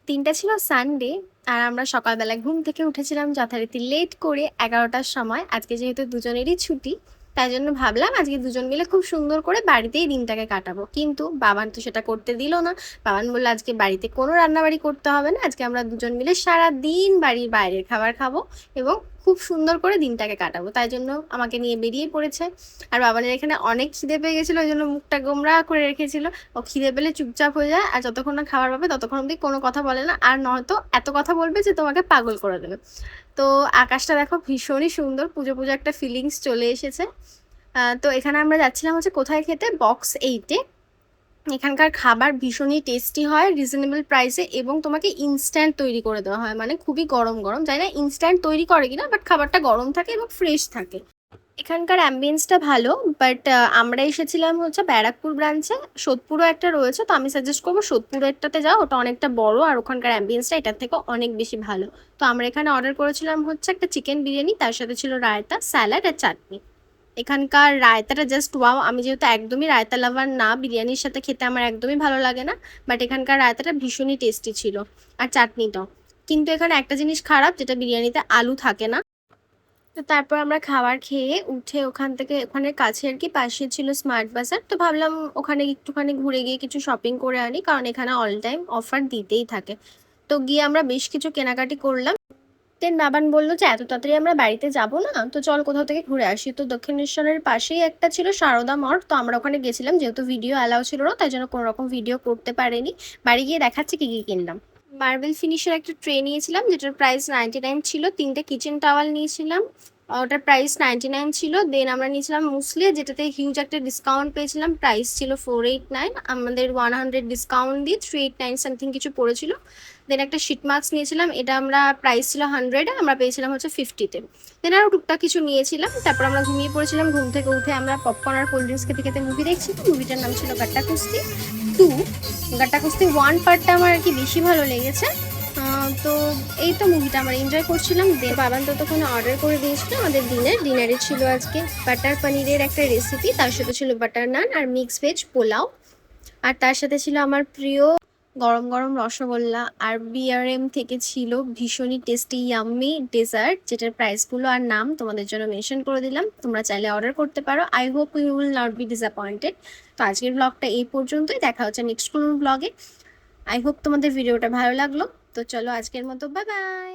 দিনটা ছিল সানডে। আর আমরা সকালবেলা ঘুম থেকে উঠেছিলাম যথারীতি লেট করে 11টার সময়। আজকে যেহেতু দুজনেরই ছুটি, তাই জন্য ভাবলাম আজকে দুজন মিলে খুব সুন্দর করে বাড়িতেই দিনটাকে কাটাবো। কিন্তু বাবান তো সেটা করতে দিল না। বাবান বললো আজকে বাড়িতে কোনো রান্নাবাড়ি করতে হবে না, আজকে আমরা দুজন মিলে সারা দিন বাড়ির বাইরের খাবার খাবো এবং খুব সুন্দর করে দিনটাকে কাটাবো। তাই জন্য আমাকে নিয়ে বেরিয়ে পড়েছে। আর বাবানের এখানে অনেক খিদে পেয়ে গেছিলো, ওই জন্য মুখটা গোমরা করে রেখেছিল। ও খিদে পেলে চুপচাপ হয়ে যায়, আর যতক্ষণ না খাবার পাবে ততক্ষণ অব্দি কোনো কথা বলে না, আর নয়তো এত কথা বলবে যে তোমাকে পাগল করে দেবে। তো আকাশটা দেখো ভীষণই সুন্দর, পুজো পুজো একটা ফিলিংস চলে এসেছে। তো এখানে আমরা যাচ্ছিলাম হচ্ছে কোথায় খেতে, বক্স 8-এ। এখানকার খাবার ভীষণই টেস্টি হয় রিজনেবল প্রাইসে, এবং তোমাকে ইনস্ট্যান্ট তৈরি করে দেওয়া হয়, মানে খুবই গরম গরম। জানি না ইনস্ট্যান্ট তৈরি করে কিনা, বাট খাবারটা গরম থাকে এবং ফ্রেশ থাকে। এখানকার অ্যাম্বিয়েন্সটা ভালো, বাট আমরা এসেছিলাম হচ্ছে ব্যারাকপুর ব্রাঞ্চে। সোদপুরও একটা রয়েছে, তো আমি সাজেস্ট করবো সোদপুরেরটাতে যাও, ওটা অনেকটা বড় আর ওখানকার অ্যাম্বিয়েন্সটা এটার থেকে অনেক বেশি ভালো। তো আমরা এখানে অর্ডার করেছিলাম হচ্ছে একটা চিকেন বিরিয়ানি, তার সাথে ছিল রায়তা, স্যালাড আর চাটনি। এখানকার রায়তাটা জাস্ট ওয়াও। আমি যেহেতু একদমই রায়তা লাভার না, বিরিয়ানির সাথে খেতে আমার একদমই ভালো লাগে না, বাট এখানকার রায়তাটা ভীষণই টেস্টি ছিল, আর চাটনিটাও। কিন্তু এখানে একটা জিনিস খারাপ, যেটা বিরিয়ানিতে আলু থাকে না। তো তারপর আমরা খাবার খেয়ে উঠে ওখান থেকে, ওখানে কাছে আর কি পাশে ছিল স্মার্ট বাজার, তো ভাবলাম ওখানে একটুখানি ঘুরে গিয়ে কিছু শপিং করে আনি, কারণ এখানে অল টাইম অফার দিতেই থাকে। তো গিয়ে আমরা বেশ কিছু কেনাকাটি করলাম। দেন বাবান বললো যে এত তাড়াতাড়ি আমরা বাড়িতে যাব না, তো চল কোথাও থেকে ঘুরে আসি। তো দক্ষিণেশ্বরের পাশেই একটা ছিল সারদা মঠ, তো আমরা ওখানে গেছিলাম। যেহেতু ভিডিও অ্যালাউ ছিল না, তাই জন্য কোনো রকম ভিডিও করতে পারিনি। বাড়ি গিয়ে দেখাচ্ছি কী কী কিনলাম। মার্বেল ফিনিশের একটা ট্রে নিয়েছিলাম, যেটার প্রাইস 99 ছিল। 3টে কিচেন টাওয়াল নিয়েছিলাম, ওটার প্রাইস 99 ছিল। দেন আমরা নিয়েছিলাম মুসলে, যেটাতে হিউজ একটা ডিসকাউন্ট পেয়েছিলাম, প্রাইস ছিল 489, আমাদের 100 ডিসকাউন্ট দিয়ে 389 সামথিং কিছু পড়েছিল। দেন একটা শিট মাস্ক নিয়েছিলাম, এটা আমরা প্রাইস ছিল 100, আমরা পেয়েছিলাম হচ্ছে 50-তে। দেন আরও টুকটাক কিছু নিয়েছিলাম। তারপর আমরা ঘুমিয়ে পড়েছিলাম, ঘুম থেকে উঠে আমরা পপকর্ন আর কোল্ড ড্রিঙ্কস খেতে খেতে মুভি দেখছি। মুভিটার নাম ছিল গাট্টা কুস্তি 2। গাট্টা কুস্তি 1 পার্টটা আমার আর কি বেশি ভালো লেগেছে। তো এই তো মুভিটা আমরা এনজয় করছিলাম। দেন বাবান ততক্ষণে অর্ডার করে দিয়েছিল আমাদের ডিনারে ছিল আজকে বাটার পনিরের একটা রেসিপি, তার সাথে ছিল বাটার নান আর মিক্স ভেজ পোলাও, আর তার সাথে ছিল আমার প্রিয় গরম গরম রসগোল্লা। আর বিআরএম থেকে ছিল ভীষণই টেস্টি ইয়াম্মি ডেজার্ট, যেটার প্রাইসগুলো আর নাম তোমাদের জন্য মেনশন করে দিলাম, তোমরা চাইলে অর্ডার করতে পারো। I hope you will not be disappointed. তো আজকের ব্লগটা এই পর্যন্তই, দেখা হচ্ছে নেক্সট কোনো ব্লগে। আই হোপ তোমাদের ভিডিওটা ভালো লাগলো। তো চলো আজকের মতো বাই বাই।